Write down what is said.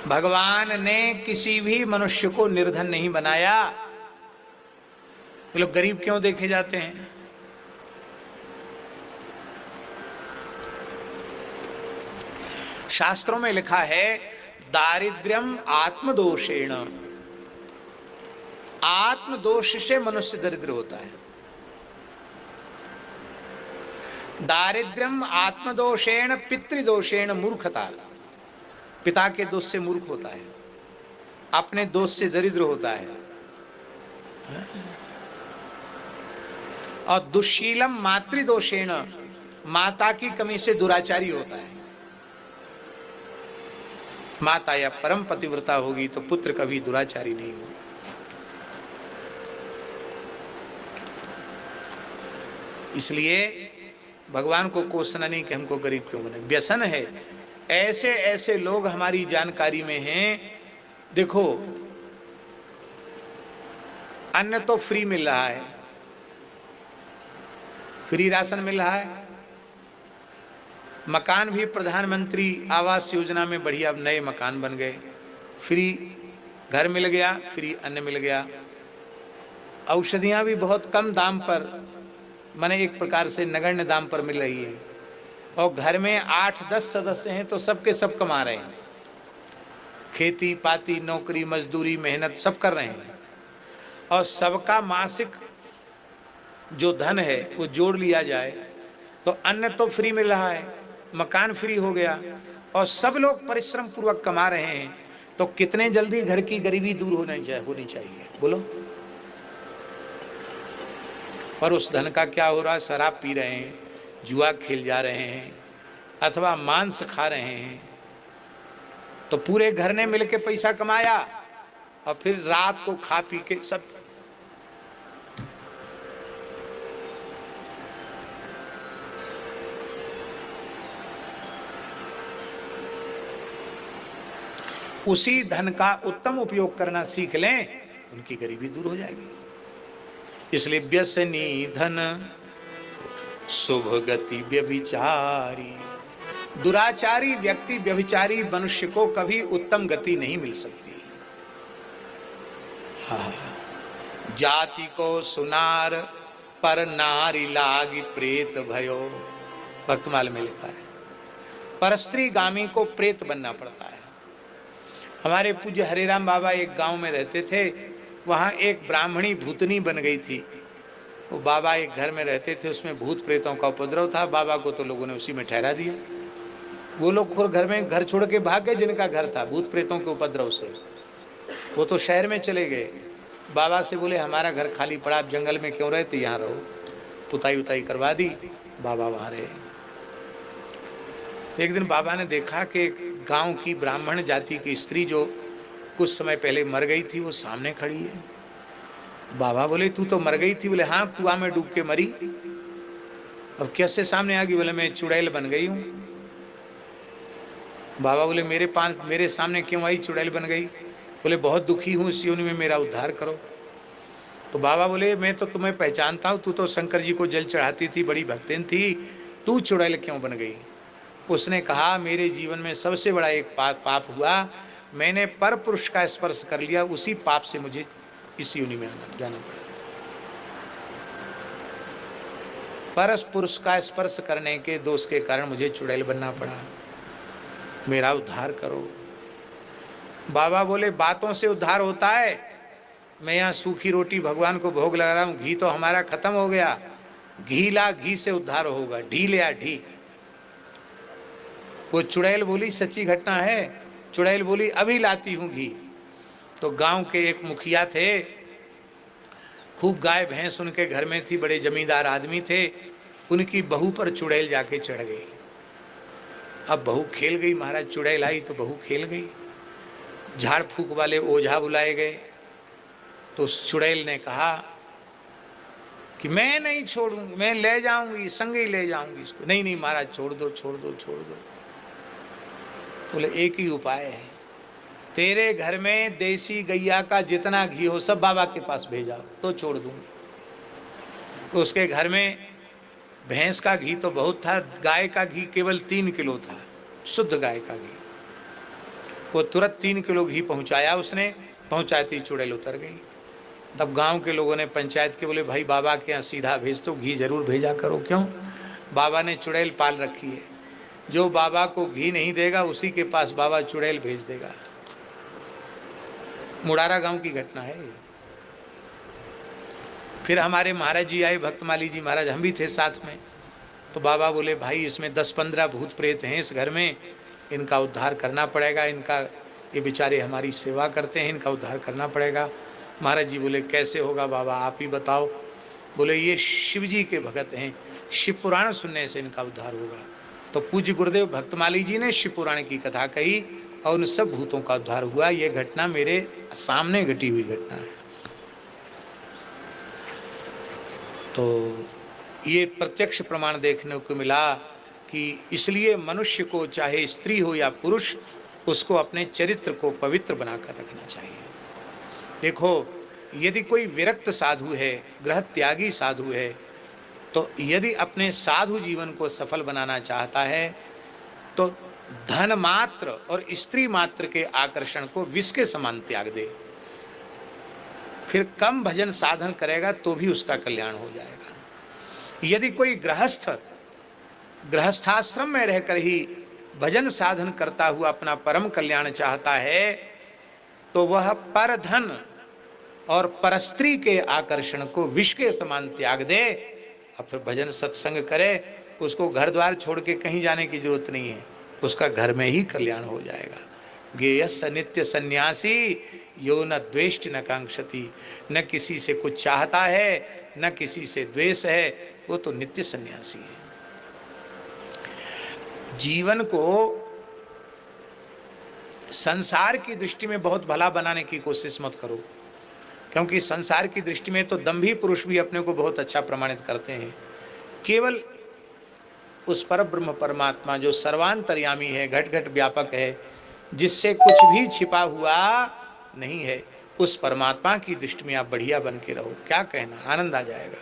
भगवान ने किसी भी मनुष्य को निर्धन नहीं बनाया। ये लोग गरीब क्यों देखे जाते हैं? शास्त्रों में लिखा है दारिद्र्यम आत्मदोषेण, आत्मदोष से मनुष्य दरिद्र होता है। दारिद्र्यम आत्मदोषेण पितृदोषेण मूर्खता, पिता के दोष से मूर्ख होता है, अपने दोष से दरिद्र होता है। और दुशीलम मातृदोषेण, माता की कमी से दुराचारी होता है। माता या परम पतिव्रता होगी तो पुत्र कभी दुराचारी नहीं होगा। इसलिए भगवान को कोसना नहीं कि हमको गरीब क्यों बने। व्यसन है। ऐसे ऐसे लोग हमारी जानकारी में हैं। देखो, अन्न तो फ्री मिल रहा है, फ्री राशन मिल रहा है, मकान भी प्रधानमंत्री आवास योजना में बढ़िया नए मकान बन गए, फ्री घर मिल गया, फ्री अन्न मिल गया, औषधियां भी बहुत कम दाम पर, माने एक प्रकार से नगण्य दाम पर मिल रही है। और घर में 8-10 सदस्य हैं तो सबके सब कमा रहे हैं, खेती पाती नौकरी मजदूरी मेहनत सब कर रहे हैं। और सबका मासिक जो धन है वो जोड़ लिया जाए तो अन्न तो फ्री मिल रहा है, मकान फ्री हो गया, और सब लोग परिश्रम पूर्वक कमा रहे हैं, तो कितने जल्दी घर की गरीबी दूर होनी चाहिए बोलो। पर उस धन का क्या हो रहा है? शराब पी रहे हैं, जुआ खेल जा रहे हैं, अथवा मांस खा रहे हैं। तो पूरे घर ने मिलके पैसा कमाया और फिर रात को खा पी के सब। उसी धन का उत्तम उपयोग करना सीख लें, उनकी गरीबी दूर हो जाएगी। इसलिए व्यसनी धन शुभ गति व्यभिचारी, दुराचारी व्यक्ति व्यभिचारी मनुष्य को कभी उत्तम गति नहीं मिल सकती। हाँ, जाति को सुनार पर नारी लागी प्रेत भयो, भक्तमाल में लिखा है। परस्त्री गामी को प्रेत बनना पड़ता है। हमारे पूज्य हरिराम बाबा एक गांव में रहते थे, वहाँ एक ब्राह्मणी भूतनी बन गई थी। वो बाबा एक घर में रहते थे, उसमें भूत प्रेतों का उपद्रव था। बाबा को तो लोगों ने उसी में ठहरा दिया। वो लोग खुद घर में घर छोड़ के भाग गए, जिनका घर था भूत प्रेतों के उपद्रव से। वो तो शहर में चले गए। बाबा से बोले हमारा घर खाली पड़ा, आप जंगल में क्यों रहते, यहाँ रहो। पुताई उताई करवा दी, बाबा वहाँ रहे। एक दिन बाबा ने देखा कि गांव की ब्राह्मण जाति की स्त्री जो कुछ समय पहले मर गई थी वो सामने खड़ी है। बाबा बोले तू तो मर गई थी? बोले हाँ, कुआं में डूब के मरी। अब कैसे सामने आ गई? बोले मैं चुड़ैल बन गई हूँ। बाबा बोले मेरे सामने क्यों आई, चुड़ैल बन गई? बोले बहुत दुखी हूँ, इस योनि में मेरा उद्धार करो। तो बाबा बोले मैं तो तुम्हें पहचानता हूँ, तू तो शंकर जी को जल चढ़ाती थी, बड़ी भक्तिन थी, तू चुड़ैल क्यों बन गई? उसने कहा मेरे जीवन में सबसे बड़ा एक पाप हुआ, मैंने पर पुरुष का स्पर्श कर लिया, उसी पाप से मुझे इस योनि में जाना पड़ा। पर पुरुष का स्पर्श करने के दोष के कारण मुझे चुड़ैल बनना पड़ा, मेरा उद्धार करो। बाबा बोले बातों से उद्धार होता है? मैं यहाँ सूखी रोटी भगवान को भोग लगा रहा हूँ, घी तो हमारा खत्म हो गया, घी ला, घी से उद्धार होगा, ढी ले आ ढी। वो चुड़ैल बोली सच्ची घटना है। चुड़ैल बोली अभी लाती हूँ घी। तो गांव के एक मुखिया थे, खूब गाय भैंस उनके घर में थी, बड़े जमींदार आदमी थे। उनकी बहू पर चुड़ैल जाके चढ़ गई। अब बहू खेल गई, महाराज चुड़ैल आई तो बहू खेल गई। झाड़ फूक वाले ओझा बुलाए गए तो उस चुड़ैल ने कहा कि मैं नहीं छोड़ूंगी, मैं ले जाऊंगी, संग ही ले जाऊंगी इसको। नहीं नहीं महाराज छोड़ दो छोड़ दो छोड़ दो। बोले एक ही उपाय है, तेरे घर में देसी गैया का जितना घी हो सब बाबा के पास भेजा तो छोड़ दूंगी। तो उसके घर में भैंस का घी तो बहुत था, गाय का घी केवल 3 किलो था, शुद्ध गाय का घी। वो तुरंत 3 किलो घी पहुंचाया उसने, पहुंचाती चुड़ैल उतर गई। तब गांव के लोगों ने पंचायत के बोले भाई बाबा के यहाँ सीधा भेज दो, घी जरूर भेजा करो। क्यों? बाबा ने चुड़ैल पाल रखी है, जो बाबा को घी नहीं देगा उसी के पास बाबा चुड़ैल भेज देगा। मुड़ारा गांव की घटना है। फिर हमारे महाराज जी आए, भक्तमाली जी महाराज, हम भी थे साथ में। तो बाबा बोले भाई इसमें 10-15 भूत प्रेत हैं इस घर में, इनका उद्धार करना पड़ेगा, इनका, ये बेचारे हमारी सेवा करते हैं, इनका उद्धार करना पड़ेगा। महाराज जी बोले कैसे होगा बाबा, आप ही बताओ। बोले ये शिव जी के भगत हैं, शिव पुराण सुनने से इनका उद्धार होगा। तो पूज्य गुरुदेव भक्तमाली जी ने शिव पुराण की कथा कही और उन सब भूतों का उद्धार हुआ। ये घटना मेरे सामने घटी हुई घटना है। तो ये प्रत्यक्ष प्रमाण देखने को मिला कि इसलिए मनुष्य को, चाहे स्त्री हो या पुरुष, उसको अपने चरित्र को पवित्र बनाकर रखना चाहिए। देखो, यदि कोई विरक्त साधु है, गृह त्यागी साधु है, तो यदि अपने साधु जीवन को सफल बनाना चाहता है तो धन मात्र और स्त्री मात्र के आकर्षण को विष के समान त्याग दे। फिर कम भजन साधन करेगा तो भी उसका कल्याण हो जाएगा। यदि कोई गृहस्थाश्रम में रहकर ही भजन साधन करता हुआ अपना परम कल्याण चाहता है तो वह पर धन और परस्त्री के आकर्षण को विष के समान त्याग दे और फिर भजन सत्संग करे। उसको घर द्वार छोड़ के कहीं जाने की जरूरत नहीं है, उसका घर में ही कल्याण हो जाएगा। गेयस नित्य सन्यासी यो न द्वेष्ट न कांक्षति, न किसी से कुछ चाहता है न किसी से द्वेष है, वो तो नित्य सन्यासी है। जीवन को संसार की दृष्टि में बहुत भला बनाने की कोशिश मत करो, क्योंकि संसार की दृष्टि में तो दंभी पुरुष भी अपने को बहुत अच्छा प्रमाणित करते हैं। केवल उस परब्रह्म परमात्मा जो सर्वांतर्यामी है, घट घट व्यापक है, जिससे कुछ भी छिपा हुआ नहीं है, उस परमात्मा की दृष्टि में आप बढ़िया बन के रहो। क्या कहना, आनंद आ जाएगा।